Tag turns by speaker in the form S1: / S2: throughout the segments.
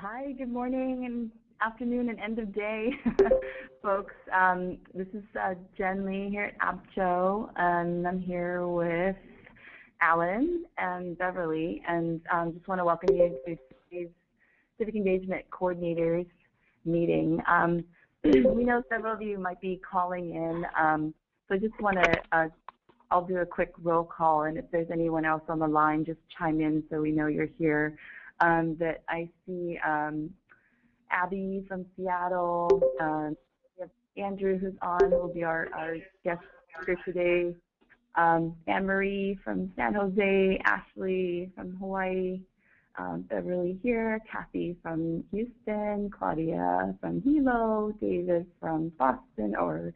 S1: Hi, good morning and afternoon and end of day, folks. This is Jen Lee here at ABCHO, and I'm here with Alan and Beverly, and just want to welcome you to today's Civic Engagement Coordinators meeting. We know several of you might be calling in, so I just want to, I'll do a quick roll call, and if there's anyone else on the line, just chime in so we know you're here. That I see Abby from Seattle, we have Andrew who's on, who will be our guest speaker today, Anne-Marie from San Jose, Ashley from Hawaii, Beverly here, Kathy from Houston, Claudia from Hilo, David from Boston or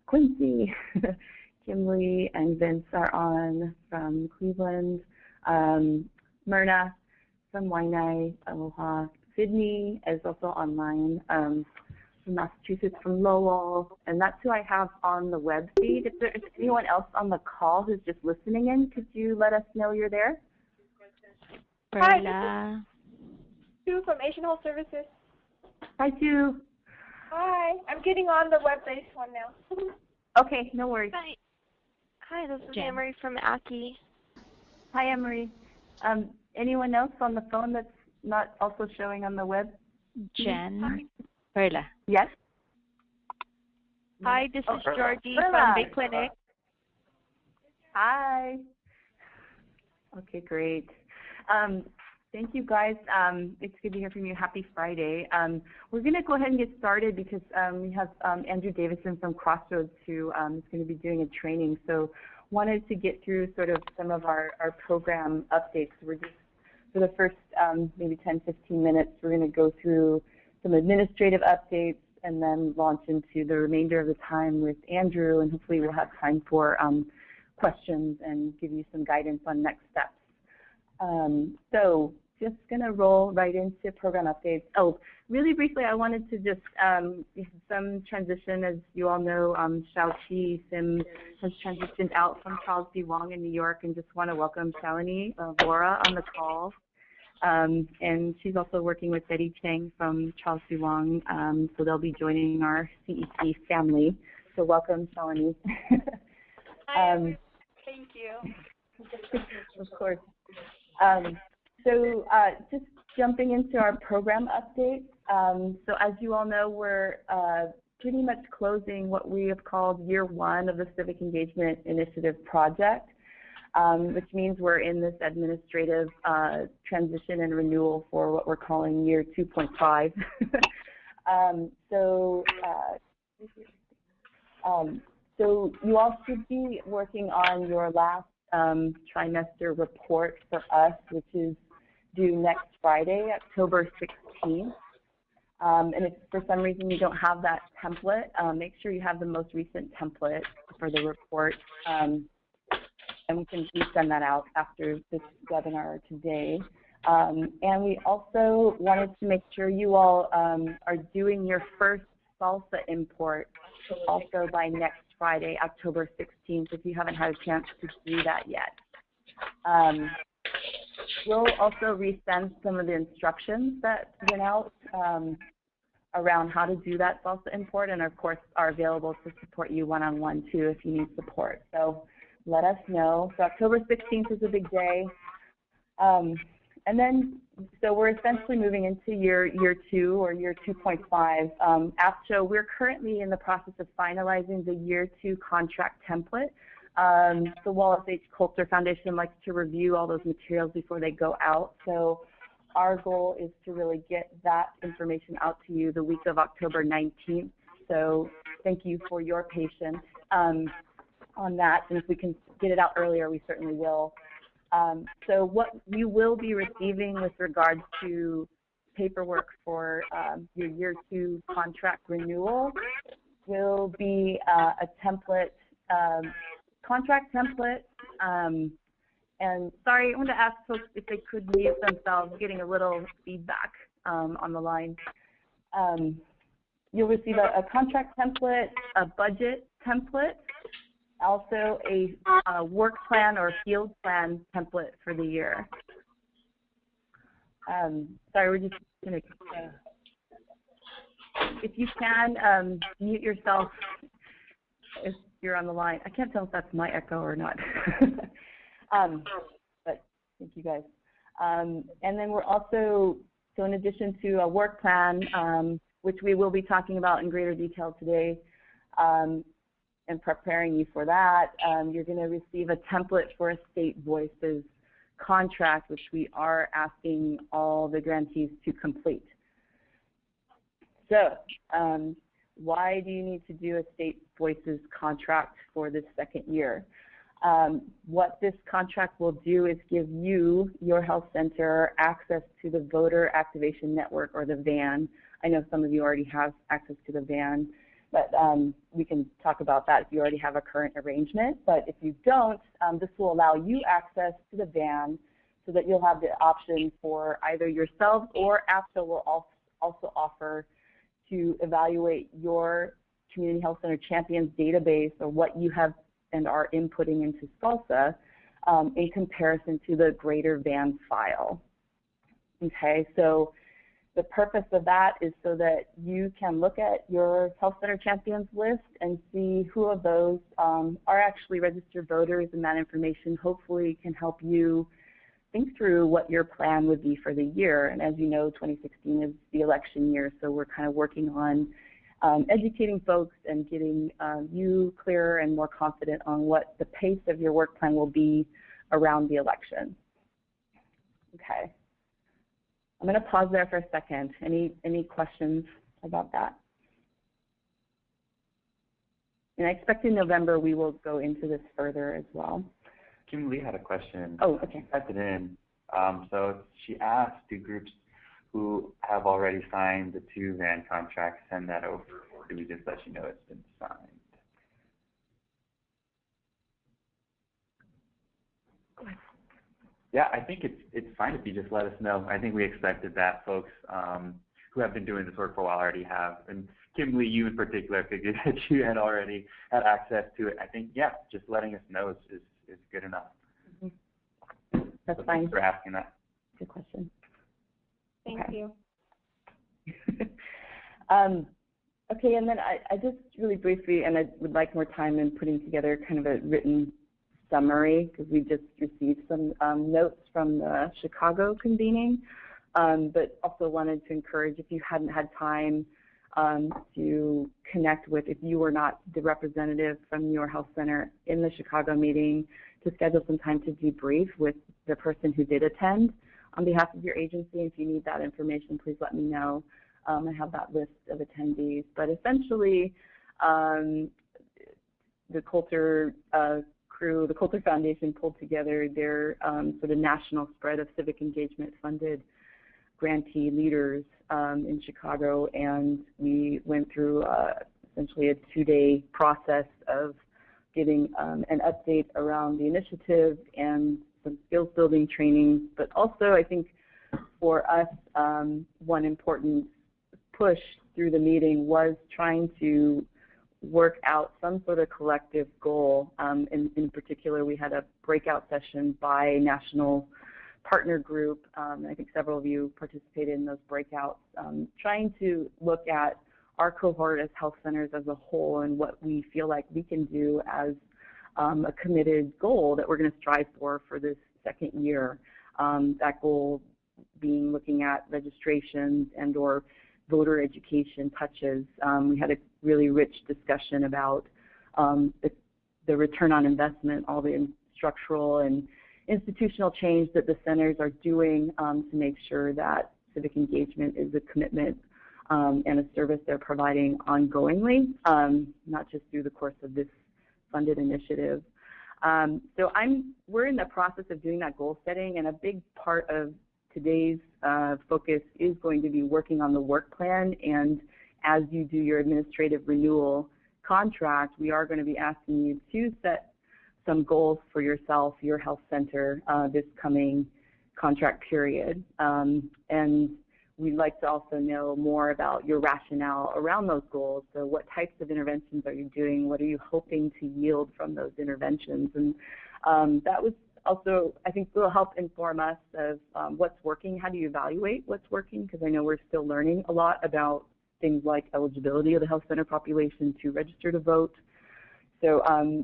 S1: Quincy, Kimberly and Vince are on from Cleveland, Myrna from Waianae, Aloha. Sydney is also online, from Massachusetts, from Lowell, and that's who I have on the web feed. If there's anyone else on the call who's just listening in, could you let us know you're there?
S2: Hi, this is Sue from Asian Health Services.
S1: Hi, Sue.
S2: Hi, I'm getting on the web-based one now.
S1: Okay, no worries.
S3: Hi, this is Anne-Marie from Aki.
S1: Hi, Anne-Marie. Anyone else on the phone that's not also showing on the web?
S4: Jen. Perla.
S1: Yes?
S3: Hi, this is Georgie
S1: Perla.
S3: from Bay Clinic.
S1: Hi. Okay, great. Thank you, guys. It's good to hear from you. Happy Friday. We're going to go ahead and get started because we have Andrew Davison from Crossroads who is going to be doing a training. So wanted to get through sort of some of our program updates. We're just, for the first maybe 10, 15 minutes, we're going to go through some administrative updates and then launch into the remainder of the time with Andrew, and hopefully we'll have time for questions and give you some guidance on next steps. So just going to roll right into program updates. Oh, really briefly, I wanted to just, some transition, as you all know, Xiao-Chi Sim has transitioned out from Charles D. Wong in New York, and just want to welcome Shalini Vora on the call. And she's also working with Betty Chang from Charles D. Wong, so they'll be joining our CEC family. So welcome, Shalini.
S2: Hi, thank you.
S1: Of course. So just jumping into our program updates. So as you all know, we're pretty much closing what we have called year one of the Civic Engagement Initiative project, which means we're in this administrative transition and renewal for what we're calling year 2.5. So you all should be working on your last trimester report for us, which is due next Friday, October 16th. And if for some reason you don't have that template, make sure you have the most recent template for the report, and we can send that out after this webinar today. And we also wanted to make sure you all are doing your first salsa import also by next Friday, October 16th, if you haven't had a chance to do that yet. We'll also resend some of the instructions that went out around how to do that salsa import, and of course are available to support you one-on-one too if you need support. So let us know. So October 16th is a big day. And then, so we're essentially moving into year two or year 2.5. ABCHO, we're currently in the process of finalizing the year two contract template. The Wallace H. Coulter Foundation likes to review all those materials before they go out. So our goal is to really get that information out to you the week of October 19th. So thank you for your patience on that. And if we can get it out earlier, we certainly will. So what you will be receiving with regards to paperwork for your year two contract renewal will be a template, contract template. And sorry, I want to ask folks if they could mute themselves, getting a little feedback on the line. You'll receive a contract template, a budget template, also a work plan or field plan template for the year. Sorry, we're just going to, if you can, mute yourself if you're on the line. I can't tell if that's my echo or not. But thank you guys. And then we're also, so in addition to a work plan, which we will be talking about in greater detail today, and preparing you for that, you're going to receive a template for a State Voices contract, which we are asking all the grantees to complete. So why do you need to do a State Voices contract for this second year? What this contract will do is give you, your health center, access to the Voter Activation Network, or the VAN. I know some of you already have access to the VAN, but we can talk about that if you already have a current arrangement. But if you don't, this will allow you access to the VAN so that you'll have the option for either yourselves or APCHA will also offer to evaluate your Community Health Center Champions database, or what you have and are inputting into SCALSA, in comparison to the greater VAN file. Okay, so the purpose of that is so that you can look at your Health Center Champions list and see who of those are actually registered voters, and that information hopefully can help you think through what your plan would be for the year. And as you know, 2016 is the election year, so we're kind of working on educating folks and getting you clearer and more confident on what the pace of your work plan will be around the election. Okay. I'm going to pause there for a second. Any questions about that? And I expect in November we will go into this further as well.
S5: Kim Lee had a question.
S1: Oh, okay.
S5: She typed it in. So she asked, do groups who have already signed the 2 VAN contracts send that over, or do we just let you know it's been signed?
S1: Go ahead.
S5: Yeah, I think it's fine if you just let us know. I think we expected that. Folks who have been doing this work for a while already have. And Kim Lee, you in particular, figured that you had already had access to it. I think, yeah, just letting us know is good enough.
S1: Mm-hmm. That's
S5: so
S1: fine.
S5: Thanks for asking that.
S1: Good question.
S2: Thank you.
S1: Okay, and then I just really briefly, and I would like more time in putting together kind of a written summary, because we just received some notes from the Chicago convening, but also wanted to encourage, if you hadn't had time to connect with, if you were not the representative from your health center in the Chicago meeting, to schedule some time to debrief with the person who did attend on behalf of your agency. If you need that information, please let me know. I have that list of attendees. But essentially, the Coulter crew, the Coulter Foundation, pulled together their sort of national spread of civic engagement funded grantee leaders in Chicago, and we went through essentially a 2-day process of getting an update around the initiative and some skills building training. But also, I think for us, one important push through the meeting was trying to work out some sort of collective goal. In particular, we had a breakout session by national partner group. I think several of you participated in those breakouts, trying to look at our cohort as health centers as a whole and what we feel like we can do as a committed goal that we're going to strive for this second year. That goal being looking at registrations and or voter education touches. We had a really rich discussion about the return on investment, all the structural and institutional change that the centers are doing to make sure that civic engagement is a commitment and a service they're providing ongoingly, not just through the course of this funded initiative. So we're in the process of doing that goal setting, and a big part of today's focus is going to be working on the work plan. And as you do your administrative renewal contract, we are going to be asking you to set some goals for yourself, your health center, this coming contract period. And we'd like to also know more about your rationale around those goals. So what types of interventions are you doing? What are you hoping to yield from those interventions? And that was also, I think, will help inform us of what's working. How do you evaluate what's working? Because I know we're still learning a lot about things like eligibility of the health center population to register to vote. So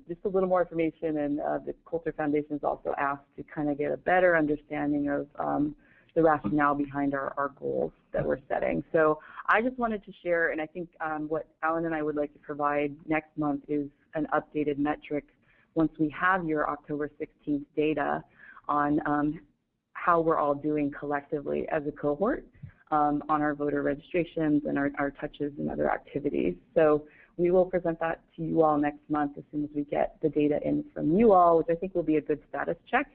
S1: just a little more information, and the Coulter Foundation is also asked to kind of get a better understanding of the rationale behind our goals that we're setting. So I just wanted to share, and I think what Alan and I would like to provide next month is an updated metric once we have your October 16th data on how we're all doing collectively as a cohort on our voter registrations and our touches and other activities. So we will present that to you all next month as soon as we get the data in from you all, which I think will be a good status check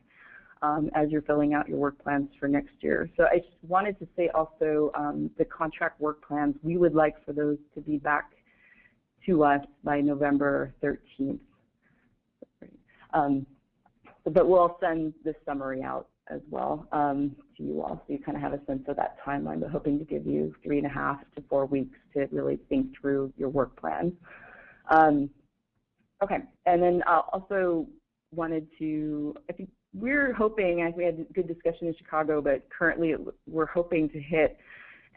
S1: as you're filling out your work plans for next year. So I just wanted to say also the contract work plans, we would like for those to be back to us by November 13th. But we'll send this summary out as well to you all, so you kind of have a sense of that timeline, but hoping to give you 3.5 to 4 weeks to really think through your work plan. Okay, and then I also wanted to, I think we're hoping, we had a good discussion in Chicago, but currently we're hoping to hit,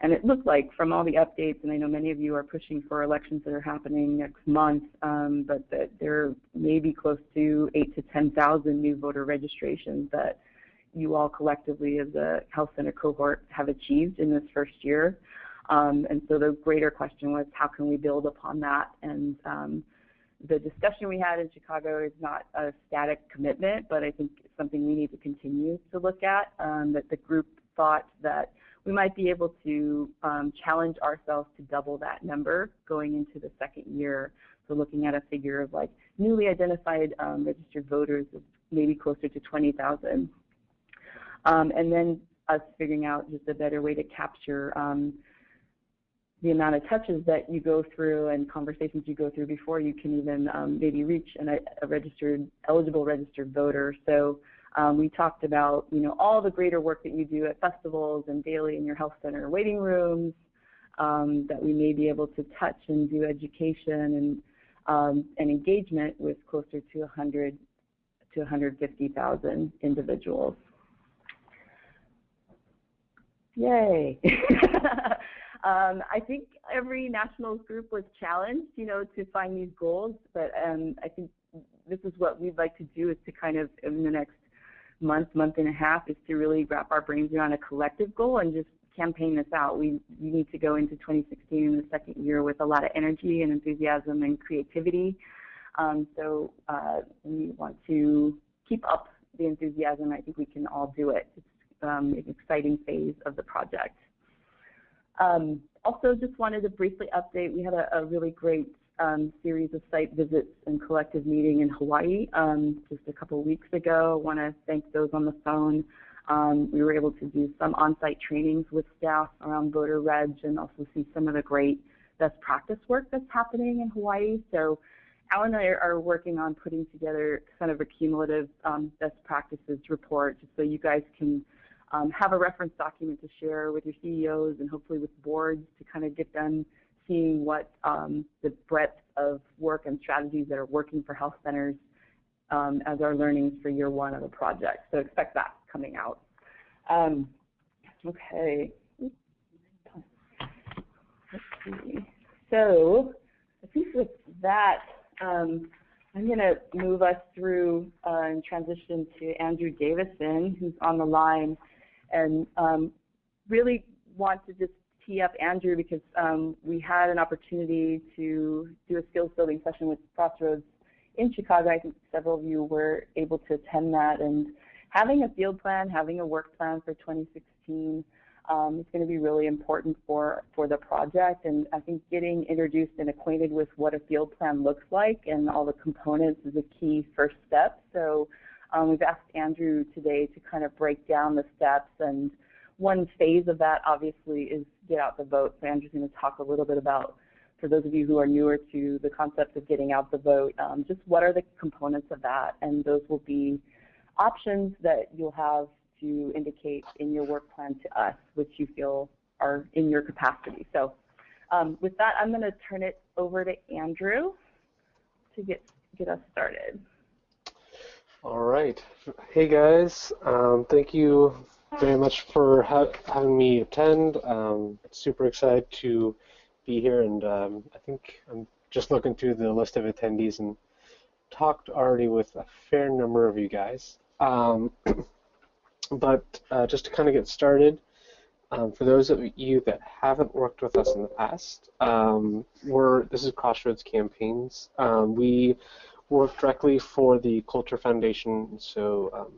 S1: and it looked like from all the updates, and I know many of you are pushing for elections that are happening next month, but that there may be close to 8,000 to 10,000 new voter registrations that you all collectively as a health center cohort have achieved in this first year. And so the greater question was, how can we build upon that? And the discussion we had in Chicago is not a static commitment, but I think it's something we need to continue to look at. That the group thought that we might be able to challenge ourselves to double that number going into the second year. So looking at a figure of like newly identified registered voters of maybe closer to 20,000. And then us figuring out just a better way to capture the amount of touches that you go through and conversations you go through before you can even maybe reach a eligible registered voter. So we talked about, all the greater work that you do at festivals and daily in your health center waiting rooms, that we may be able to touch and do education and engagement with closer to 100 to 150,000 individuals. Yay. I think every nationals group was challenged, to find these goals, but I think this is what we'd like to do, is to kind of, in the next month and a half, is to really wrap our brains around a collective goal and just campaign this out. We need to go into 2016 in the second year with a lot of energy and enthusiasm and creativity. So we want to keep up the enthusiasm. I think we can all do it. It's an exciting phase of the project. Also, just wanted to briefly update, we had a really great series of site visits and collective meeting in Hawaii just a couple weeks ago. I want to thank those on the phone. We were able to do some on-site trainings with staff around voter reg and also see some of the great best practice work that's happening in Hawaii. So Alan and I are working on putting together kind of a cumulative best practices report, just so you guys can have a reference document to share with your CEOs and hopefully with boards to kind of get them seeing what the breadth of work and strategies that are working for health centers as our learnings for year one of the project. So expect that coming out. Okay. Let's see. So I think with that, I'm going to move us through and transition to Andrew Davison, who's on the line, and really want to just tee up Andrew because we had an opportunity to do a skills building session with Crossroads in Chicago. I think several of you were able to attend that, and having a field plan, having a work plan for 2016 is going to be really important for the project. And I think getting introduced and acquainted with what a field plan looks like and all the components is a key first step. So we've asked Andrew today to kind of break down the steps, and one phase of that obviously is get out the vote. So Andrew's going to talk a little bit about, for those of you who are newer to the concept of getting out the vote, just what are the components of that, and those will be options that you'll have to indicate in your work plan to us, which you feel are in your capacity. So with that, I'm going to turn it over to Andrew to get us started.
S6: All right. Hey guys, thank you very much for having me attend. Super excited to be here, and I think I'm just looking through the list of attendees and talked already with a fair number of you guys. But just to kind of get started, for those of you that haven't worked with us in the past, this is Crossroads Campaigns. We work directly for the Culture Foundation, so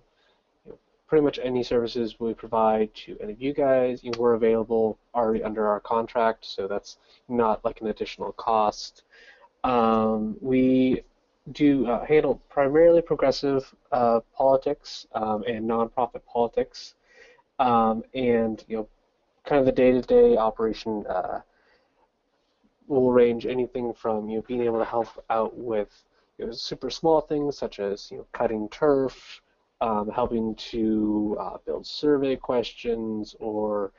S6: pretty much any services we provide to any of you guys, we're available already under our contract, so that's not like an additional cost. We do handle primarily progressive politics and nonprofit politics, and kind of the day-to-day operation will range anything from being able to help out with super small things such as cutting turf, helping to build survey questions, or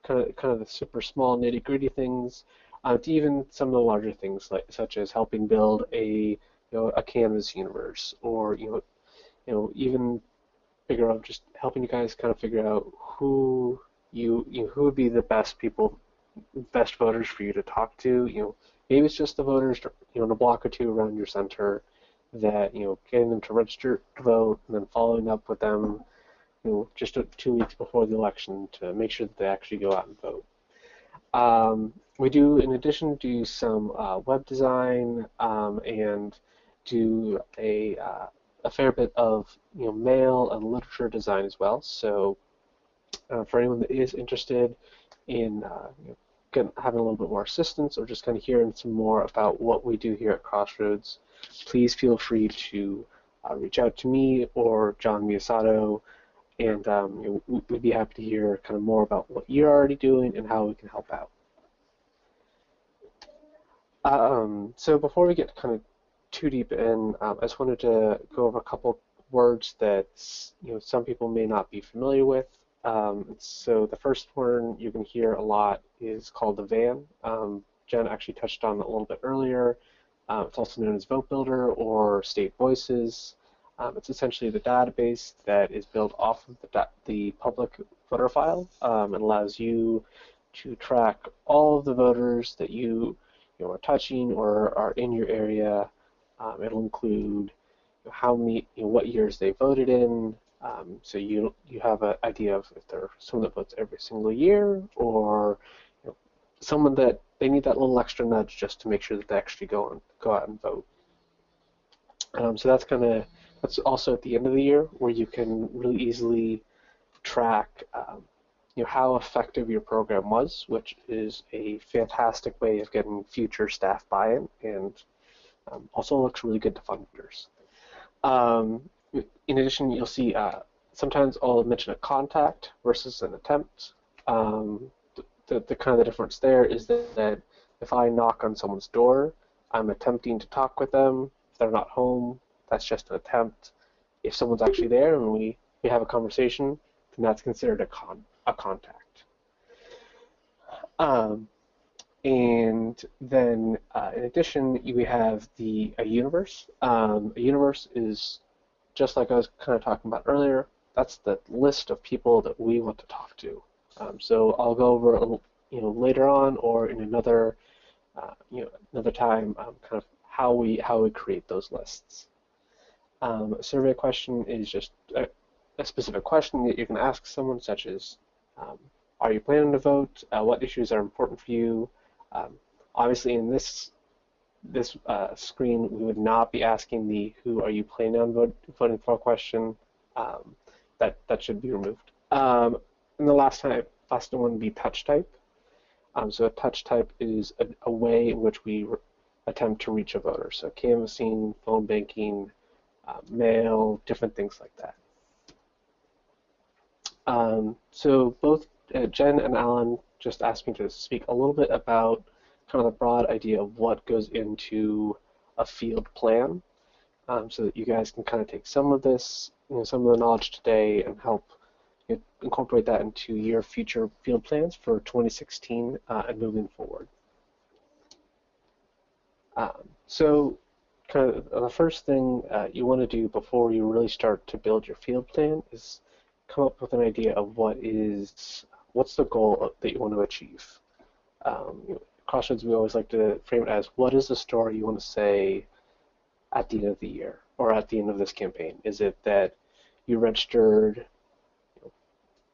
S6: kind of the super small nitty-gritty things, to even some of the larger things such as helping build a Canvas universe, or even figure out just helping you guys kind of figure out who who would be the best voters for you to talk to. Maybe it's just the voters, in a block or two around your center, that getting them to register to vote, and then following up with them, just 2 weeks before the election to make sure that they actually go out and vote. We do, in addition, do some web design and do a fair bit of mail and literature design as well. So for anyone that is interested in having a little bit more assistance, or just kind of hearing some more about what we do here at Crossroads, please feel free to reach out to me or John Miyasato, and we'd be happy to hear kind of more about what you're already doing and how we can help out. So before we get kind of too deep in, I just wanted to go over a couple words that some people may not be familiar with. So the first one you're going to hear a lot is called the VAN. Jen actually touched on it a little bit earlier. It's also known as Votebuilder or State Voices. It's essentially the database that is built off of the public voter file and allows you to track all of the voters that you are touching or are in your area. It'll include how many, what years they voted in, so you have an idea of if they're someone that votes every single year, or someone that they need that little extra nudge just to make sure that they actually go out and vote. So that's also at the end of the year, where you can really easily track how effective your program was, which is a fantastic way of getting future staff buy-in, and also looks really good to funders. In addition, you'll see sometimes I'll mention a contact versus an attempt. The kind of the difference there is that if I knock on someone's door, I'm attempting to talk with them. If they're not home, that's just an attempt. If someone's actually there and we have a conversation, then that's considered a contact. And then in addition, we have a universe. A universe is, just like I was kind of talking about earlier, that's the list of people that we want to talk to. So I'll go over later on, or in another another time, kind of how we create those lists. A survey question is just a specific question that you can ask someone, such as, are you planning to vote? What issues are important for you? Obviously, in this screen, we would not be asking the "Who are you planning on voting for?" question. That should be removed. And the last one would be touch type. So a touch type is a way in which we attempt to reach a voter. So canvassing, phone banking, mail, different things like that. So both Jen and Alan just asked me to speak a little bit about kind of the broad idea of what goes into a field plan, so that you guys can kind of take some of this, some of the knowledge today, and help incorporate that into your future field plans for 2016 and moving forward. So kind of the first thing you want to do before you really start to build your field plan is come up with an idea of what's the goal that you want to achieve. Crossroads, we always like to frame it as, what is the story you want to say at the end of the year or at the end of this campaign? Is it that you registered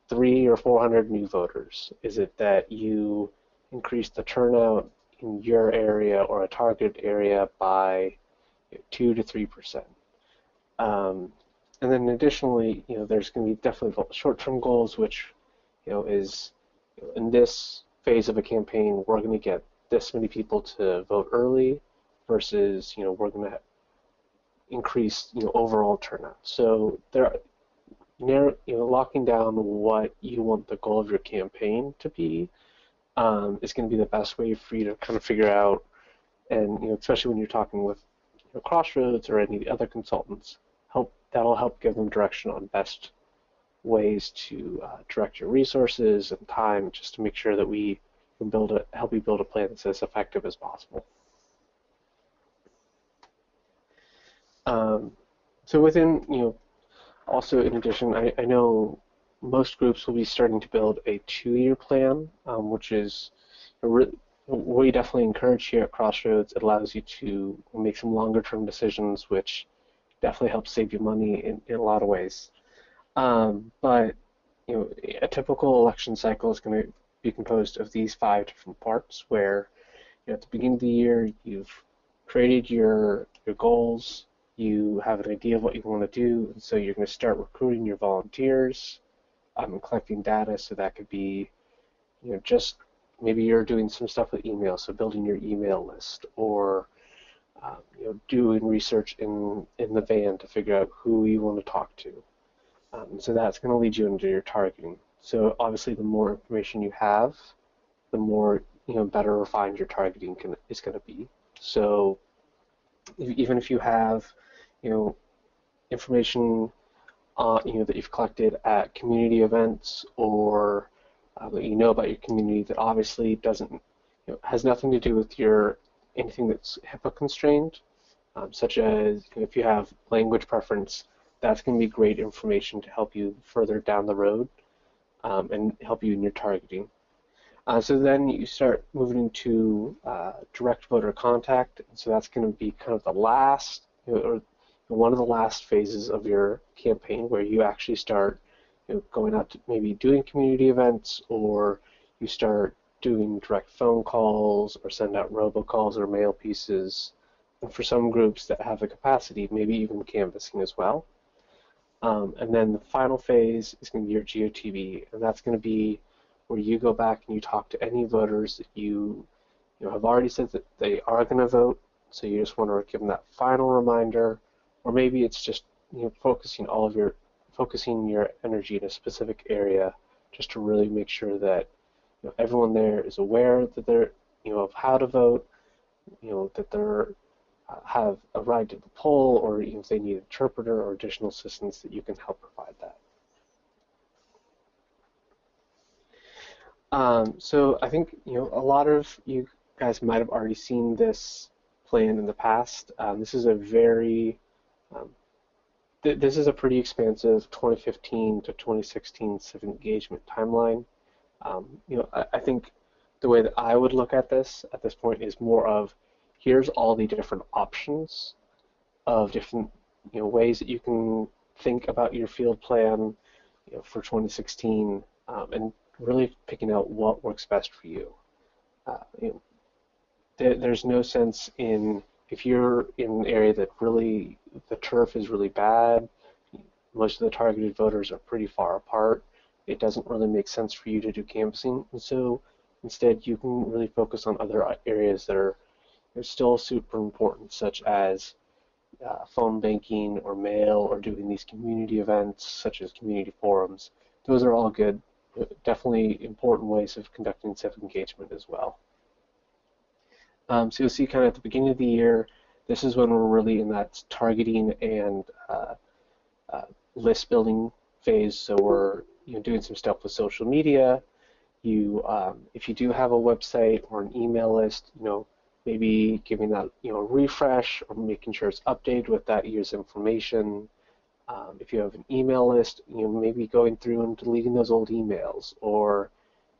S6: 300 or 400 new voters? Is it that you increased the turnout in your area or a target area by 2 to 3%? And then additionally, there's going to be definitely short-term goals, which is in this phase of a campaign, we're going to get this many people to vote early versus we're going to increase overall turnout. So locking down what you want the goal of your campaign to be is going to be the best way for you to kind of figure out, and especially when you're talking with Crossroads or any of the other consultants, that'll help give them direction on best ways to direct your resources and time, just to make sure that we can help you build a plan that's as effective as possible. So within, also in addition, I know most groups will be starting to build a 2-year plan, which is we definitely encourage here at Crossroads. It allows you to make some longer-term decisions, which definitely helps save you money in a lot of ways. But a typical election cycle is going to be composed of these 5 different parts, where at the beginning of the year you've created your goals, you have an idea of what you want to do, and so you're going to start recruiting your volunteers and collecting data. So that could be just maybe you're doing some stuff with email, so building your email list, or doing research in the van to figure out who you want to talk to. So that's going to lead you into your targeting. So obviously, the more information you have, the more better refined your targeting is going to be. So even if you have information that you've collected at community events, or that about your community that obviously doesn't has nothing to do with anything that's HIPAA constrained, such as if you have language preference, that's going to be great information to help you further down the road and help you in your targeting. So then you start moving into direct voter contact. So that's going to be kind of the last, or one of the last phases of your campaign, where you actually start going out to maybe doing community events, or you start doing direct phone calls, or send out robocalls or mail pieces. And for some groups that have the capacity, maybe even canvassing as well. And then the final phase is going to be your GOTV, and that's going to be where you go back and you talk to any voters that you have already said that they are going to vote. So you just want to give them that final reminder, or maybe it's just focusing your energy in a specific area, just to really make sure that everyone there is aware that they're of how to vote, that they're have arrived at the poll, or if they need an interpreter or additional assistance, that you can help provide that. So I think a lot of you guys might have already seen this plan in the past. This is a this is a pretty expansive 2015 to 2016 civic engagement timeline. I think the way that I would look at this point is more of, here's all the different options of different ways that you can think about your field plan for 2016, and really picking out what works best for you. There's no sense in, if you're in an area that really the turf is really bad, most of the targeted voters are pretty far apart, it doesn't really make sense for you to do canvassing. And so instead you can really focus on other areas that are still super important, such as phone banking or mail, or doing these community events such as community forums. Those are all good, definitely important ways of conducting civic engagement as well. So you'll see kind of at the beginning of the year, this is when we're really in that targeting and list building phase. So we're doing some stuff with social media. If you do have a website or an email list, maybe giving that a refresh or making sure it's updated with that year's information. If you have an email list, maybe going through and deleting those old emails, or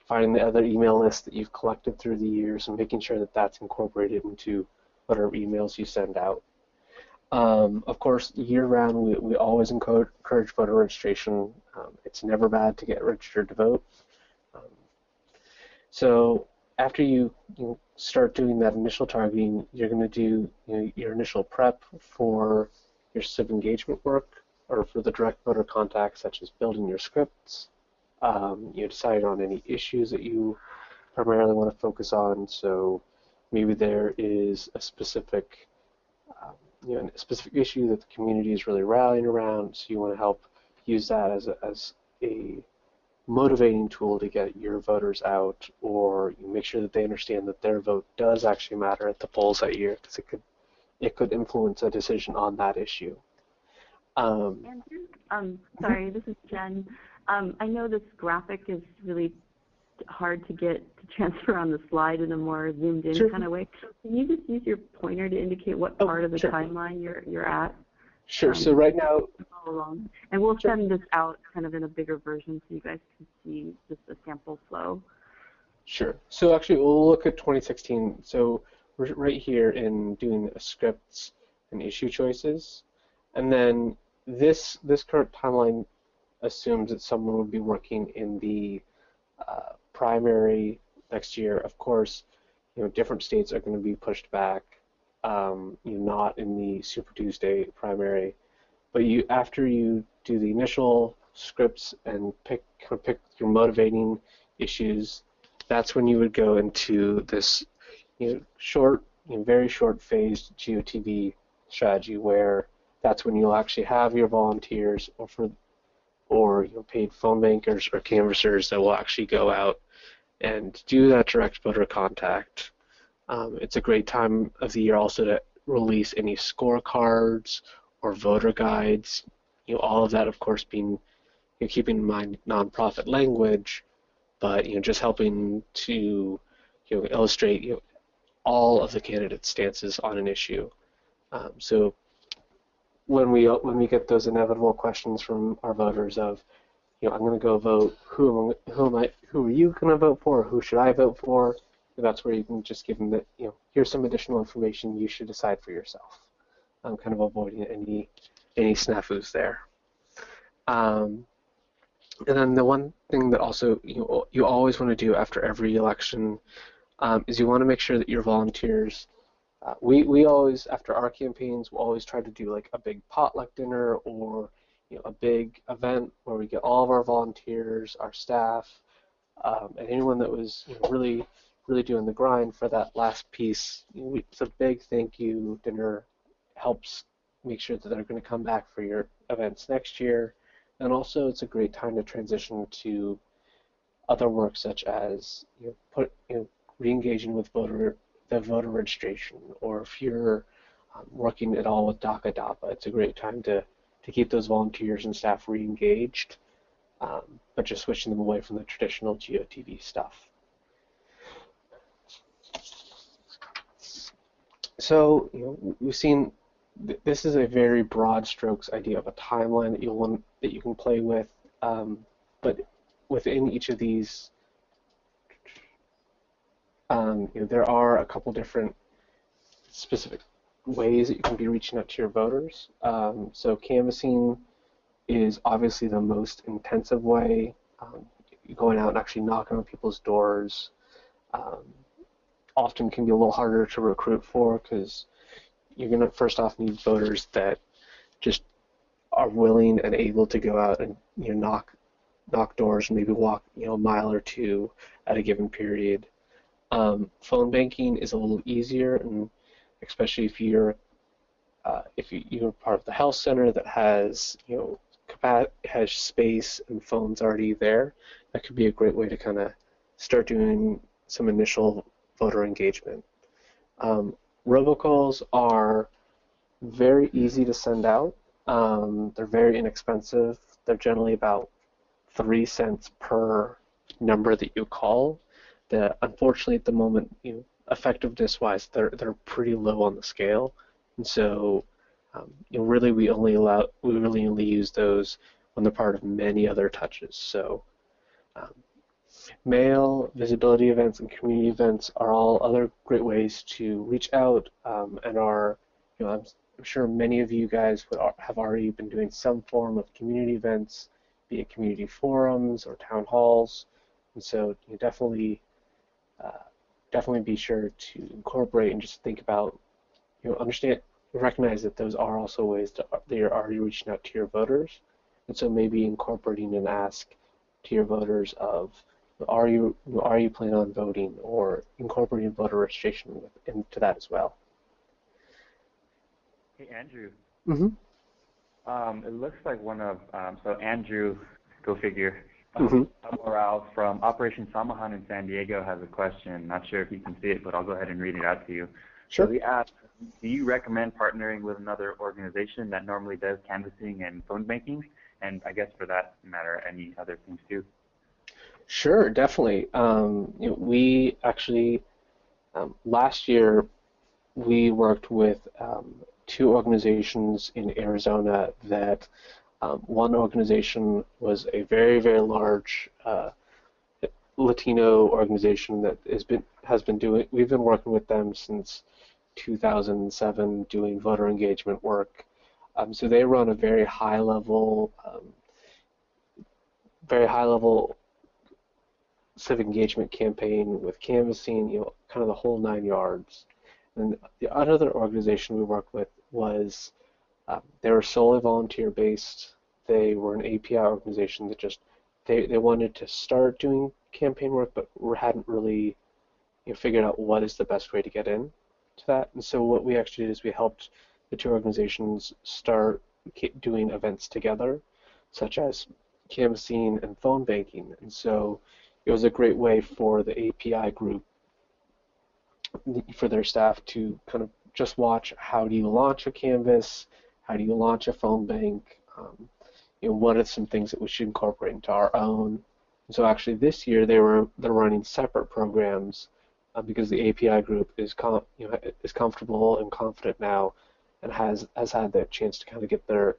S6: finding the other email lists that you've collected through the years and making sure that that's incorporated into whatever emails you send out. Of course, year-round, we always encourage voter registration. It's never bad to get registered to vote. So after you start doing that initial targeting, you're going to do your initial prep for your civic engagement work, or for the direct voter contact, such as building your scripts. You decide on any issues that you primarily want to focus on. So maybe there is a specific a specific issue that the community is really rallying around, so you want to help use that as a motivating tool to get your voters out, or you make sure that they understand that their vote does actually matter at the polls that year, because it could influence a decision on that issue.
S1: Sorry, this is Jen. I know this graphic is really hard to get to transfer on the slide in a more zoomed in kind of way. Can you just use your pointer to indicate what part of the timeline you're at?
S6: Sure. So right now,
S1: along. And we'll send this out kind of in a bigger version so you guys can see just a sample flow.
S6: Sure. So actually, we'll look at 2016. So we're right here in doing scripts and issue choices, and then this current timeline assumes that someone would be working in the primary next year. Of course, different states are going to be pushed back. Not in the Super Tuesday primary, but after you do the initial scripts and pick your motivating issues, that's when you would go into this short, very short phased GOTV strategy, where that's when you'll actually have your volunteers or paid phone bankers or canvassers that will actually go out and do that direct voter contact. It's a great time of the year also to release any scorecards or voter guides. All of that, of course, being keeping in mind nonprofit language, but just helping to illustrate all of the candidates' stances on an issue. So when we get those inevitable questions from our voters of, I'm going to go vote, who are you going to vote for, or who should I vote for? That's where you can just give them that, here's some additional information you should decide for yourself. I'm kind of avoiding any snafus there. And then the one thing that also you always want to do after every election is you want to make sure that your volunteers, we always, after our campaigns, we'll always try to do like a big potluck dinner, or a big event where we get all of our volunteers, our staff, and anyone that was really doing the grind for that last piece. It's a big thank you dinner. Helps make sure that they're going to come back for your events next year. And also, it's a great time to transition to other work, such as re-engaging with the voter registration, or if you're working at all with DACA, it's a great time to keep those volunteers and staff re-engaged, but just switching them away from the traditional GOTV stuff. So we've seen this is a very broad strokes idea of a timeline that you can play with, but within each of these, there are a couple different specific ways that you can be reaching out to your voters. So canvassing is obviously the most intensive way. Going out and actually knocking on people's doors often can be a little harder to recruit for, because you're going to first off need voters that just are willing and able to go out and knock doors and maybe walk a mile or two at a given period. Phone banking is a little easier, and especially if you're part of the health center that has has space and phones already there, that could be a great way to kind of start doing some initial voter engagement. Robocalls are very easy to send out. They're very inexpensive. They're generally about 3 cents per number that you call. Unfortunately, at the moment, effectiveness-wise, they're pretty low on the scale, and so really we really only use those when they're part of many other touches. So mail, visibility events, and community events are all other great ways to reach out, and are, I'm sure many of you guys have already been doing some form of community events, be it community forums or town halls, and so you definitely be sure to incorporate and just think about, recognize that those are also ways that you're already reaching out to your voters, and so maybe incorporating an ask to your voters of, are you planning on voting, or incorporating voter registration into that as well.
S5: Hey, Andrew.
S6: Mm-hmm.
S5: It looks like one of, so Andrew, go figure, Morales from Operation Samahan in San Diego has a question. Not sure if you can see it, but I'll go ahead and read it out to you.
S6: Sure.
S5: So he asked, do you recommend partnering with another organization that normally does canvassing and phone banking? And I guess for that matter, any other things too?
S6: Sure, definitely. We actually, last year, we worked with 2 organizations in Arizona that one organization was a very, very large Latino organization that we've been working with them since 2007 doing voter engagement work. So they run a very high level civic engagement campaign with canvassing, kind of the whole 9 yards. And the other organization we worked with was, they were solely volunteer based. They were an API organization that just, they wanted to start doing campaign work, but hadn't really figured out what is the best way to get in to that. And so what we actually did is we helped the 2 organizations start doing events together, such as canvassing and phone banking. And so it was a great way for the API group, for their staff to kind of just watch, how do you launch a canvas, how do you launch a phone bank, what are some things that we should incorporate into our own. And so actually this year they're running separate programs because the API group is comfortable and confident now, and has had the chance to kind of get their,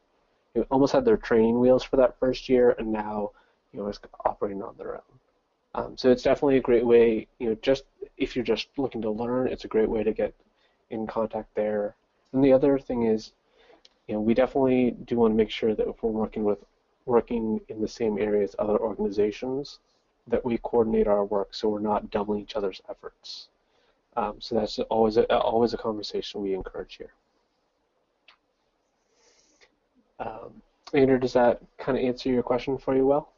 S6: almost had their training wheels for that first year, and now is operating on their own. So it's definitely a great way, just if you're just looking to learn, it's a great way to get in contact there. And the other thing is, we definitely do want to make sure that if we're working in the same area as other organizations, that we coordinate our work so we're not doubling each other's efforts. So that's always a conversation we encourage here. Andrew, does that kind of answer your question for you well?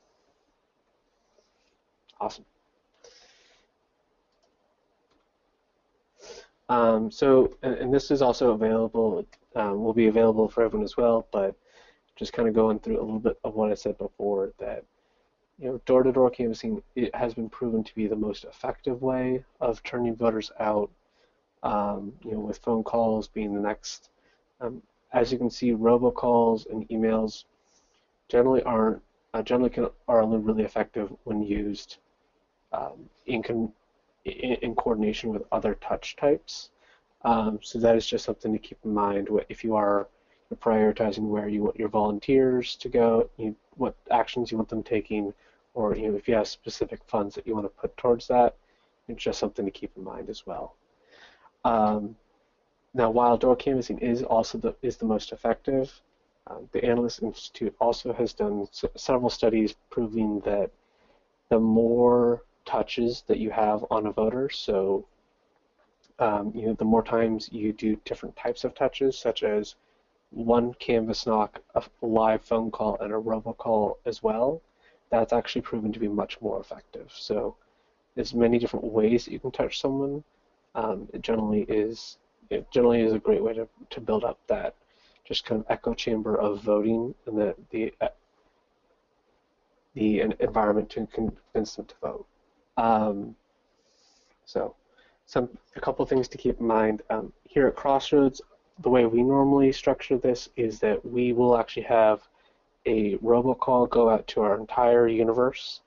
S6: Awesome. So, and this is also available, will be available for everyone as well, but just kind of going through a little bit of what I said before, that door-to-door canvassing, it has been proven to be the most effective way of turning voters out, with phone calls being the next. As you can see, robocalls and emails generally are only really effective when used in coordination with other touch types. So that is just something to keep in mind if you are prioritizing where you want your volunteers to go, what actions you want them taking, or if you have specific funds that you want to put towards that. It's just something to keep in mind as well. Now, while door canvassing is also the most effective, the Analyst Institute also has done several studies proving that the more touches that you have on a voter, so the more times you do different types of touches, such as one canvas knock, a live phone call, and a robocall as well, that's actually proven to be much more effective. So there's many different ways that you can touch someone. It generally is a great way to build up that just kind of echo chamber of voting, and the environment to convince them to vote. So a couple of things to keep in mind. Here at Crossroads, the way we normally structure this is that we will actually have a robocall go out to our entire universe,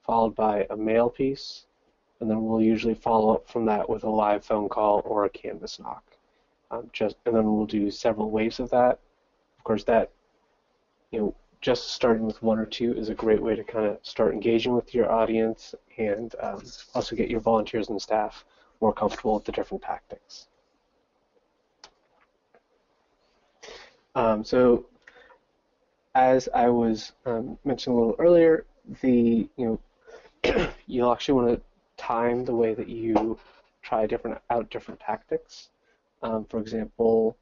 S6: followed by a mail piece, and then we'll usually follow up from that with a live phone call or a canvas knock. And then we'll do several waves of that. Of course, that, just starting with one or two is a great way to kind of start engaging with your audience and also get your volunteers and staff more comfortable with the different tactics. So as I was mentioning a little earlier, you'll actually want to time the way that you try out different tactics. For example,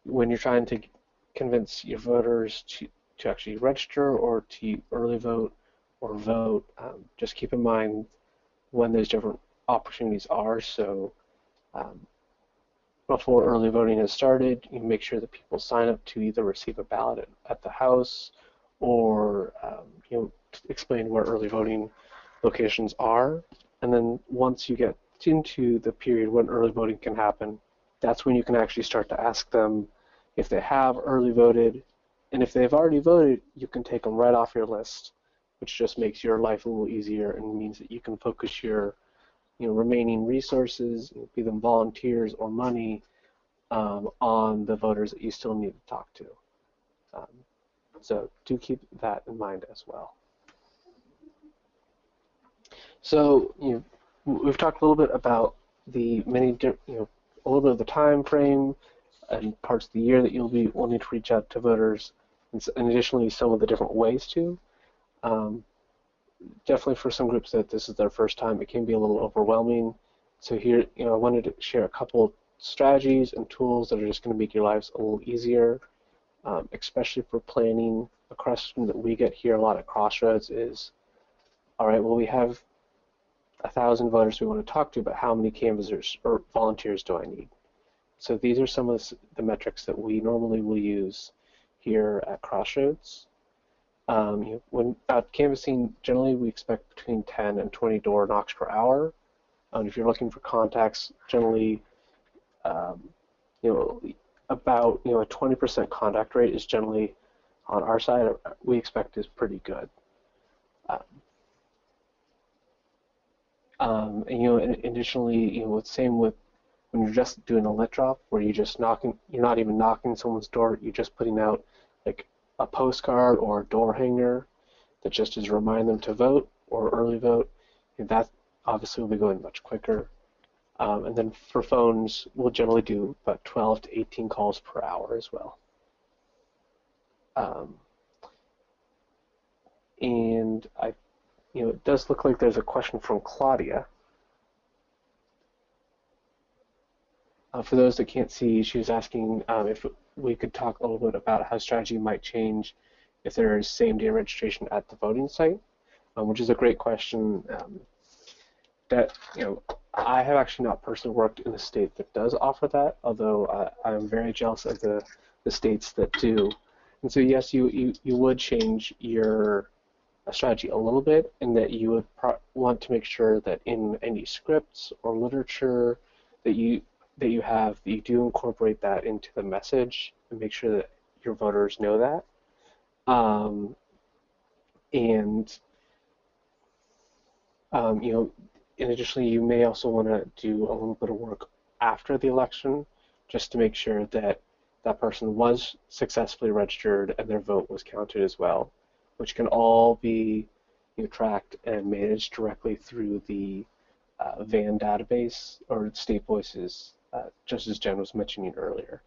S6: when you're trying to convince your voters to actually register or to early vote or vote, just keep in mind when those different opportunities are. So before early voting has started, you make sure that people sign up to either receive a ballot at the house or explain where early voting locations are. And then once you get into the period when early voting can happen, that's when you can actually start to ask them if they have early voted. And if they've already voted, you can take them right off your list, which just makes your life a little easier and means that you can focus your remaining resources, be them volunteers or money, on the voters that you still need to talk to. So do keep that in mind as well. So we've talked a little bit about the a little bit of the time frame and parts of the year that you'll need to reach out to voters, and additionally some of the different ways to. Definitely for some groups that this is their first time, it can be a little overwhelming. So here, I wanted to share a couple strategies and tools that are just going to make your lives a little easier, especially for planning. A question that we get here a lot at Crossroads is, all right, well, we have 1,000 voters we want to talk to, but how many canvassers or volunteers do I need? So these are some of the metrics that we normally will use here at Crossroads. When out canvassing, generally we expect between 10 and 20 door knocks per hour. If you're looking for contacts, generally, about a 20% contact rate is generally on our side. We expect is pretty good. And additionally, same with when you're just doing a lit drop, where you're not even knocking someone's door, you're just putting out like a postcard or a door hanger that just is remind them to vote or early vote. And that obviously will be going much quicker. And then for phones, we'll generally do about 12 to 18 calls per hour as well. And it does look like there's a question from Claudia. For those that can't see, she was asking if we could talk a little bit about how strategy might change if there is same-day registration at the voting site, which is a great question. That I have actually not personally worked in a state that does offer that, although I'm very jealous of the states that do. And so yes, you would change your strategy a little bit, in that you would want to make sure that in any scripts or literature that you do incorporate that into the message and make sure that your voters know that. And additionally, you may also want to do a little bit of work after the election just to make sure that that person was successfully registered and their vote was counted as well, which can all be tracked and managed directly through the VAN database or State Voices, just as Jen was mentioning earlier.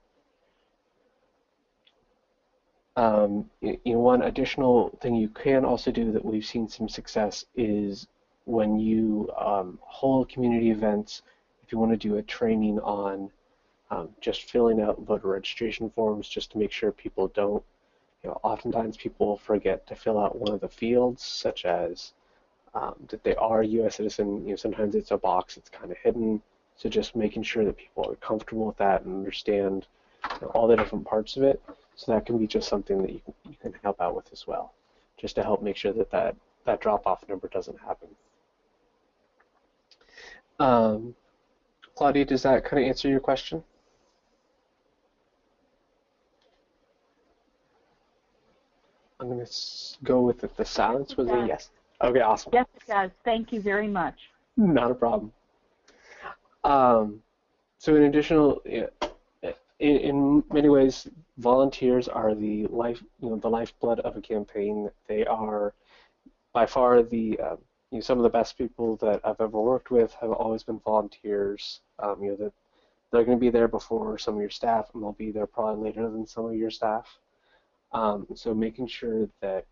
S6: One additional thing you can also do that we've seen some success is when you hold community events, if you want to do a training on just filling out voter registration forms, just to make sure people don't, oftentimes people forget to fill out one of the fields, such as that they are a U.S. citizen. Sometimes it's a box that's kind of hidden. So just making sure that people are comfortable with that and understand all the different parts of it. So that can be just something that you can help out with as well, just to help make sure that that drop-off number doesn't happen. Claudia, does that kind of answer your question? I'm going to go with the silence was a yes. Okay, awesome.
S1: Yes, it does. Thank you very much.
S6: Not a problem. So in additional, in many ways, volunteers are the the lifeblood of a campaign. They are by far some of the best people that I've ever worked with have always been volunteers. That they're going to be there before some of your staff, and they'll be there probably later than some of your staff. So making sure that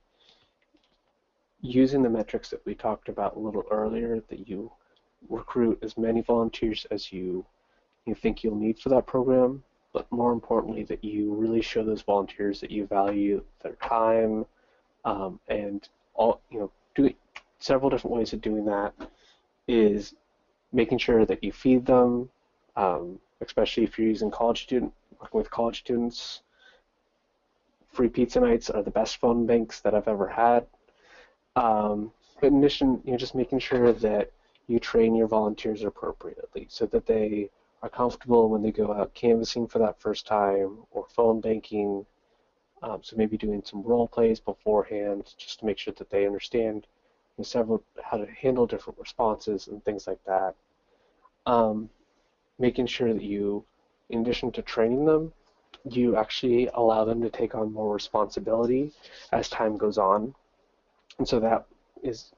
S6: using the metrics that we talked about a little earlier, that you recruit as many volunteers as you think you'll need for that program, but more importantly, that you really show those volunteers that you value their time, and doing several different ways of doing that is making sure that you feed them, especially if you're working with college students. Free pizza nights are the best phone banks that I've ever had. But in addition, just making sure that you train your volunteers appropriately so that they are comfortable when they go out canvassing for that first time or phone banking. So maybe doing some role plays beforehand just to make sure that they understand how to handle different responses and things like that. Making sure that you, in addition to training them, you actually allow them to take on more responsibility as time goes on. And so that is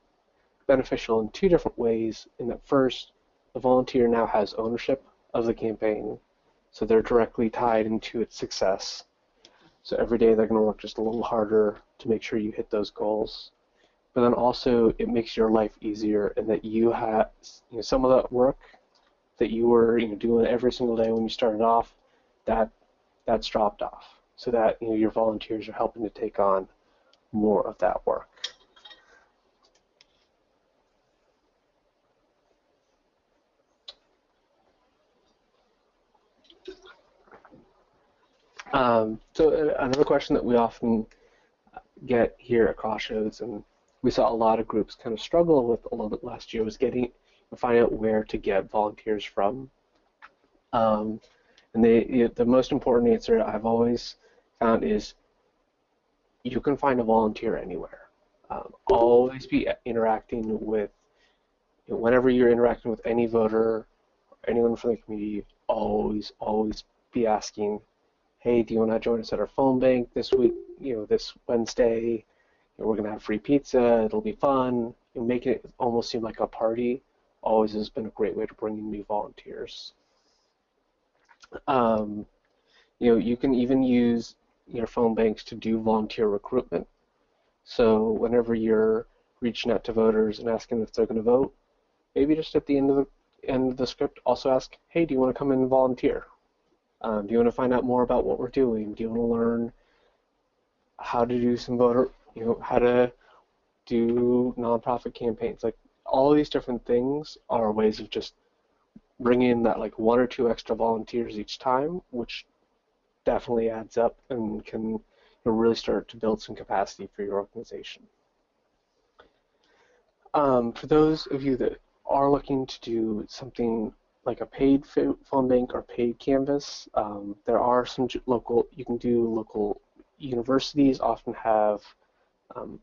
S6: beneficial in two different ways. In that first, the volunteer now has ownership of the campaign, so they're directly tied into its success. So every day they're going to work just a little harder to make sure you hit those goals. But then also it makes your life easier, and that you have some of that work that you were doing every single day when you started off, that's dropped off. So that your volunteers are helping to take on more of that work. So another question that we often get here at Crossroads, and we saw a lot of groups kind of struggle with a little bit last year, was finding out where to get volunteers from. And the most important answer I've always found is you can find a volunteer anywhere. Always be interacting with, whenever you're interacting with any voter or anyone from the community, always be asking, hey, do you want to join us at our phone bank this week, this Wednesday? We're going to have free pizza, it'll be fun. Making it almost seem like a party always has been a great way to bring in new volunteers. You can even use your phone banks to do volunteer recruitment. So whenever you're reaching out to voters and asking if they're going to vote, maybe just at the end of the script also ask, hey, do you want to come in and volunteer? Do you want to find out more about what we're doing? Do you want to learn how to do some how to do nonprofit campaigns? Like, all these different things are ways of just bringing in that one or two extra volunteers each time, which definitely adds up and can really start to build some capacity for your organization. For those of you that are looking to do something like a paid phone bank or paid canvas, there are some local universities often have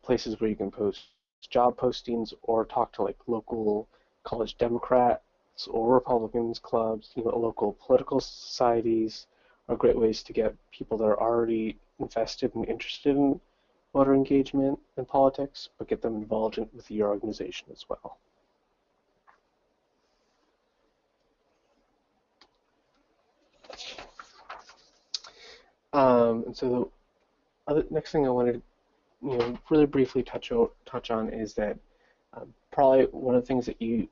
S6: places where you can post job postings or talk to local college Democrats or Republicans clubs. Local political societies are great ways to get people that are already invested and interested in voter engagement and politics, but get them involved with your organization as well. And so the next thing I wanted to really briefly touch on is that probably one of the things that you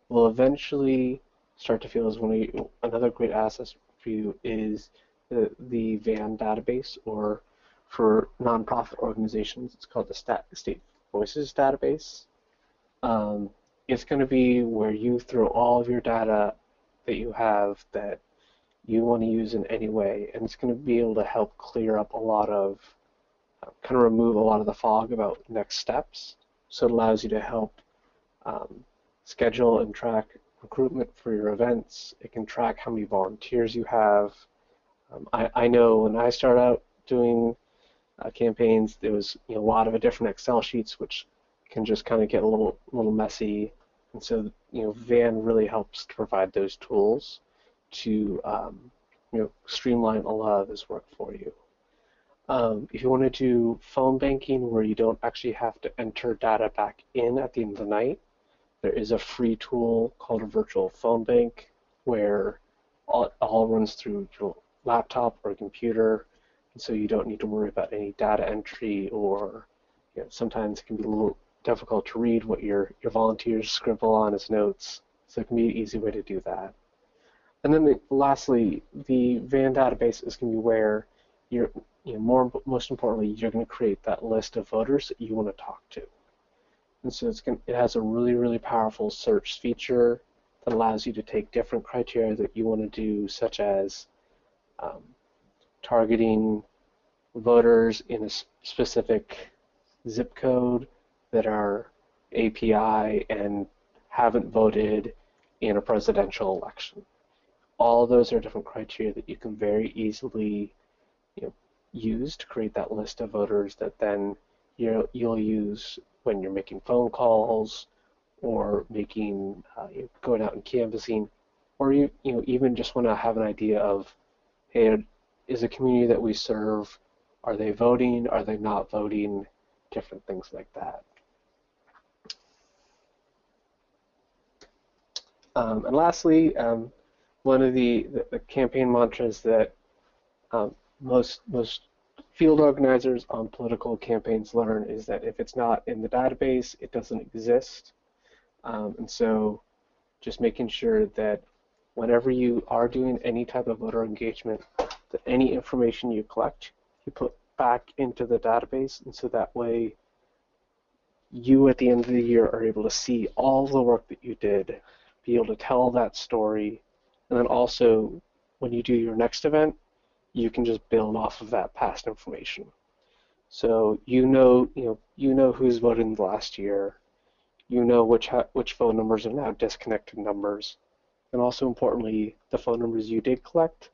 S6: will eventually start to feel is another great asset for you is the VAN database, or for nonprofit organizations, it's called the State Voices database. It's going to be where you throw all of your data that you have that you want to use in any way, and it's going to be able to help clear up a lot of, kind of remove a lot of the fog about next steps. So it allows you to help schedule and track recruitment for your events. It can track how many volunteers you have. I know when I started out doing campaigns, there was a lot of different Excel sheets, which can just kind of get a little messy. And so, Van really helps to provide those tools to streamline a lot of this work for you. If you want to do phone banking where you don't actually have to enter data back in at the end of the night, there is a free tool called a virtual phone bank where all runs through your laptop or computer, and so you don't need to worry about any data entry, or sometimes it can be a little difficult to read what your volunteers scribble on as notes, so it can be an easy way to do that. And then lastly, the Van database is going to be where most importantly, you're going to create that list of voters that you want to talk to. And so it has a really, really powerful search feature that allows you to take different criteria that you want to do, such as targeting voters in a specific zip code that are API and haven't voted in a presidential election. All those are different criteria that you can very easily use to create that list of voters that then you'll use when you're making phone calls or making going out and canvassing, or even just want to have an idea of, hey, is a community that we serve, are they voting, are they not voting, different things like that. And lastly, one of the campaign mantras that most field organizers on political campaigns learn is that if it's not in the database, it doesn't exist. And so just making sure that whenever you are doing any type of voter engagement, that any information you collect, you put back into the database, and so that way you at the end of the year are able to see all the work that you did, be able to tell that story, and then also when you do your next event, you can just build off of that past information. So you know who's voted in the last year, you know which phone numbers are now disconnected numbers, and also importantly, the phone numbers you did collect,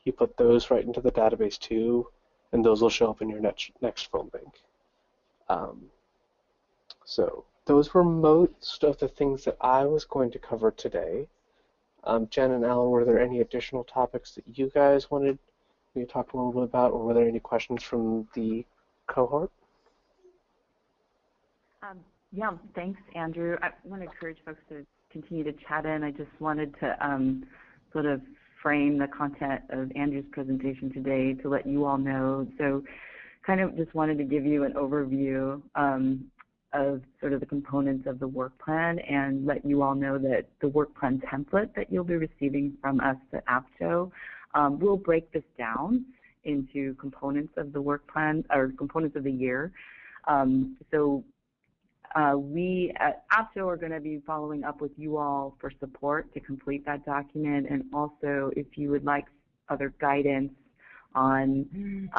S6: you put those right into the database too, and those will show up in your next phone bank. So those were most of the things that I was going to cover today. Jen and Alan, were there any additional topics that you guys wanted me to talk a little bit about, or were there any questions from the cohort?
S1: Yeah, thanks, Andrew. I want to encourage folks to continue to chat in. I just wanted to sort of frame the content of Andrew's presentation today to let you all know. So kind of just wanted to give you an overview of sort of the components of the work plan and let you all know that the work plan template that you'll be receiving from us at APCHO will break this down into components of the work plan, or components of the year. So we at APCHO are going to be following up with you all for support to complete that document, and also if you would like other guidance on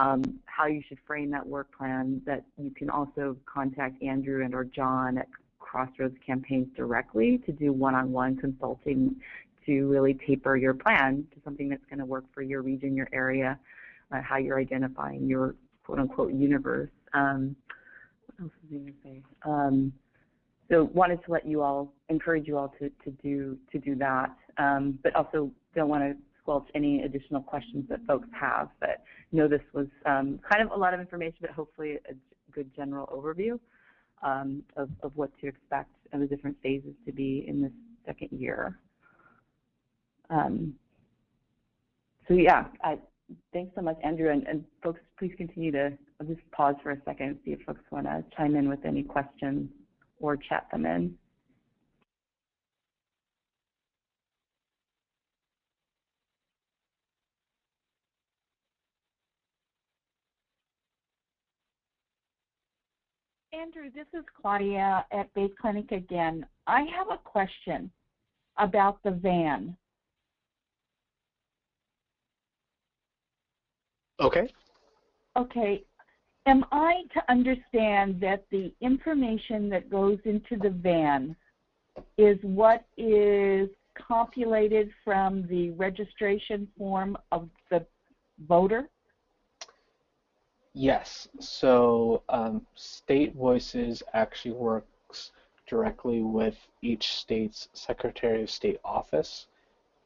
S1: how you should frame that work plan, that you can also contact Andrew and or John at Crossroads Campaigns directly to do one-on-one consulting to really taper your plan to something that's going to work for your region, your area, how you're identifying your quote-unquote universe. What else was I going to say? So wanted to let you all, encourage you all to do that, but also don't want to squelch any additional questions that folks have. But this was kind of a lot of information, but hopefully a good general overview of what to expect and the different phases to be in this second year. So yeah, thanks so much, Andrew, and folks, please continue to, I'll just pause for a second and see if folks want to chime in with any questions or chat them in.
S7: Andrew, this is Claudia at Base Clinic again. I have a question about the van.
S6: Okay.
S7: Okay. Am I to understand that the information that goes into the van is what is compulated from the registration form of the voter?
S6: Yes. So State Voices actually work directly with each state's Secretary of State office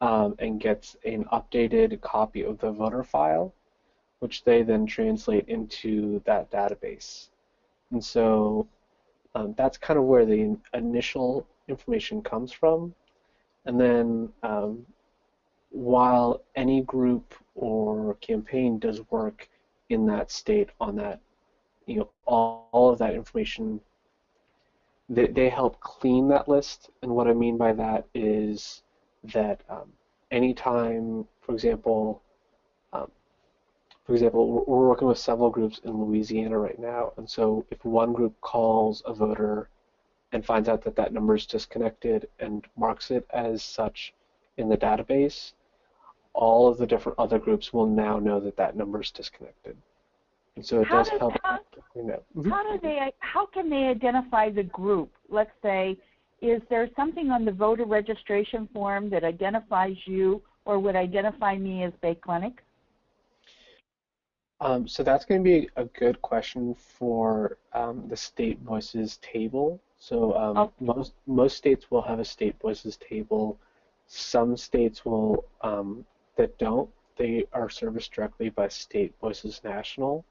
S6: and gets an updated copy of the voter file, which they then translate into that database. And so that's kind of where the initial information comes from. And then while any group or campaign does work in that state on that, all of that information, they help clean that list. And what I mean by that is that anytime, for example, we're working with several groups in Louisiana right now, and so if one group calls a voter and finds out that that number is disconnected and marks it as such in the database, all of the different other groups will now know that that number is disconnected. And so it does help clean that.
S7: How can they identify the group? Let's say, is there something on the voter registration form that identifies you or would identify me as Bay Clinic?
S6: So that's going to be a good question for the State Voices table. So most states will have a State Voices table. Some states will that don't. They are serviced directly by State Voices National.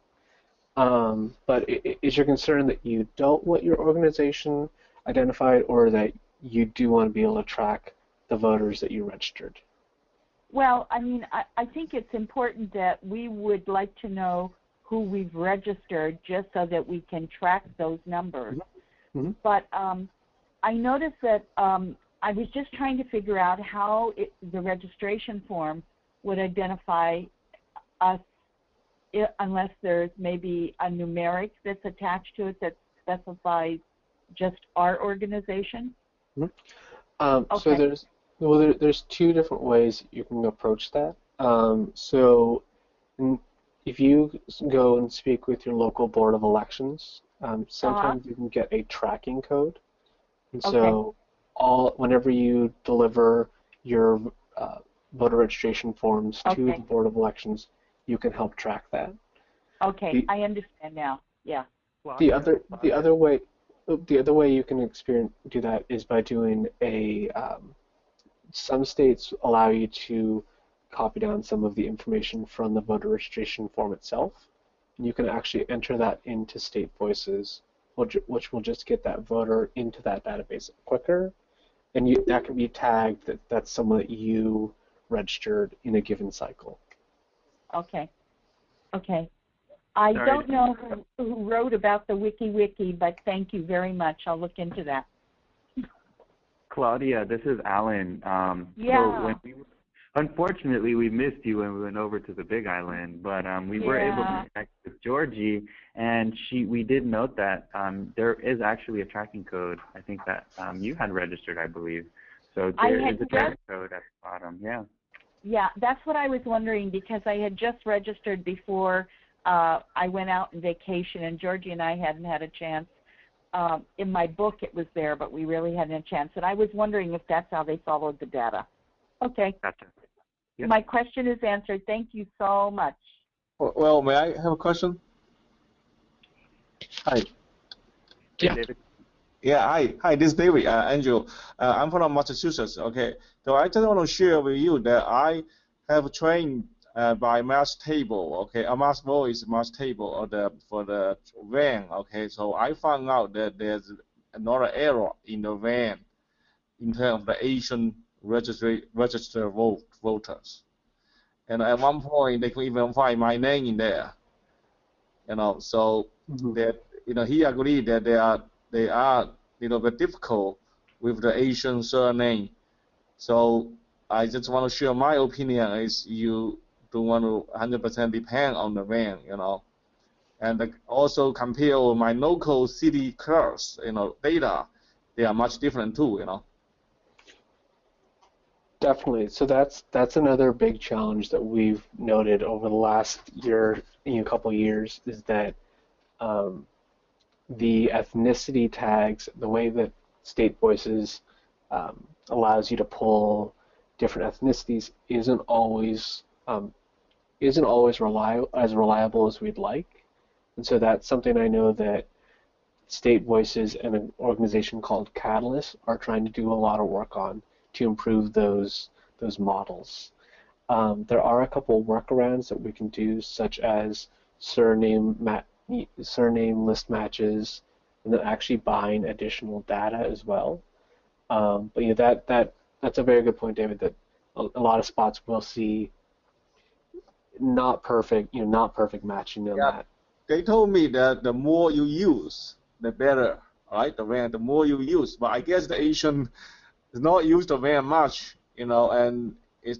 S6: But is your concern that you don't want your organization identified, or that you do want to be able to track the voters that you registered?
S7: Well, I mean, I think it's important that we would like to know who we've registered just so that we can track those numbers. Mm-hmm. But I noticed that I was just trying to figure out how the registration form would identify us unless there's maybe a numeric that's attached to it that specifies just our organization.
S6: Mm-hmm. Okay. So there's two different ways you can approach that. So if you go and speak with your local board of elections, sometimes you can get a tracking code. And so whenever you deliver your voter registration forms to the board of elections, you can help track that.
S7: Okay, I understand now. Yeah.
S6: The other way you can do that is by doing a some states allow you to copy down some of the information from the voter registration form itself. And you can actually enter that into State Voices, which will just get that voter into that database quicker. And that can be tagged that that's someone that you registered in a given cycle.
S7: Okay. Okay. I don't know who wrote about the WikiWiki, but thank you very much. I'll look into that.
S5: Claudia, this is Alan.
S7: Yeah.
S5: So unfortunately, we missed you when we went over to the Big Island, but we were able to connect with Georgie, and we did note that there is actually a tracking code. I think that you had registered, I believe. So there is a tracking code at the bottom. Yeah.
S7: Yeah, that's what I was wondering, because I had just registered before I went out on vacation, and Georgie and I hadn't had a chance. In my book it was there, but we really hadn't a chance. And I was wondering if that's how they followed the data. Okay.
S5: Gotcha. Yep.
S7: My question is answered. Thank you so much.
S8: Well, may I have a question? Hi.
S5: Yeah.
S8: Yeah, hi, this is David, Angel. I'm from Massachusetts, okay. So I just want to share with you that I have trained by mass table, okay, a mass voice mass table for the van, okay. So I found out that there's another error in the van in terms of the Asian registered voters. And at one point, they could even find my name in there, so that, he agreed that they are bit difficult with the Asian surname. So I just want to share my opinion is you don't want to 100% depend on the van, and also compare with my local city clerks, data, they are much different too,
S6: Definitely. So that's another big challenge that we've noted over the last year, couple years, is that the ethnicity tags, the way that State Voices allows you to pull different ethnicities, isn't always reliable as we'd like. And so that's something I know that State Voices and an organization called Catalyst are trying to do a lot of work on to improve those models. There are a couple workarounds that we can do, such as surname list matches, and then actually buying additional data as well. But yeah, that's a very good point, David. That a lot of spots will see not perfect matching on that.
S8: They told me that the more you use, the better, right? The more you use, but I guess the Asian does not use the van much, and it's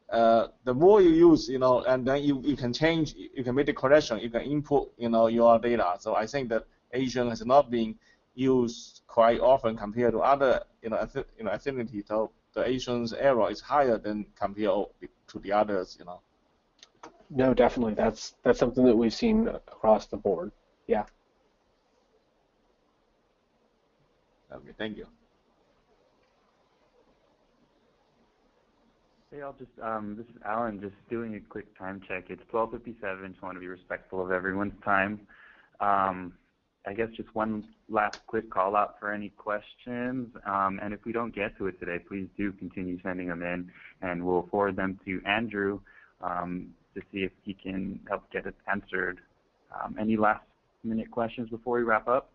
S8: the more you use, and then you can change, you can make the correction, you can input, your data. So I think that Asian has not been used quite often compared to other, affinity. So the Asian's error is higher than compared to the others,
S6: No, definitely. That's something that we've seen across the board. Yeah.
S8: Okay, thank you.
S5: Hey, I'll just, this is Alan, just doing a quick time check. It's 12:57, just want to be respectful of everyone's time. I guess just one last quick call out for any questions, and if we don't get to it today, please do continue sending them in, and we'll forward them to Andrew to see if he can help get it answered. Any last minute questions before we wrap up?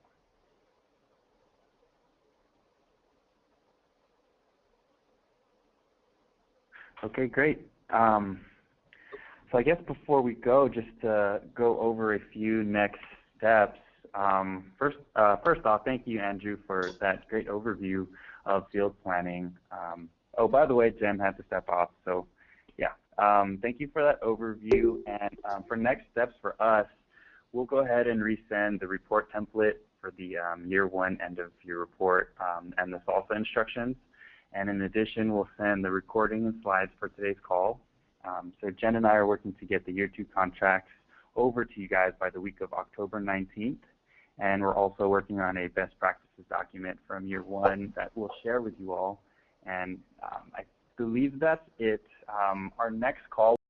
S5: Okay, great. So I guess before we go, just to go over a few next steps. First off, thank you, Andrew, for that great overview of field planning. Oh, by the way, Jen had to step off, so yeah. Thank you for that overview. And for next steps for us, we'll go ahead and resend the report template for the year one end of year report and the SALSA instructions. And in addition, we'll send the recording and slides for today's call. So Jen and I are working to get the year two contracts over to you guys by the week of October 19th. And we're also working on a best practices document from year one that we'll share with you all. And I believe that's it. Our next call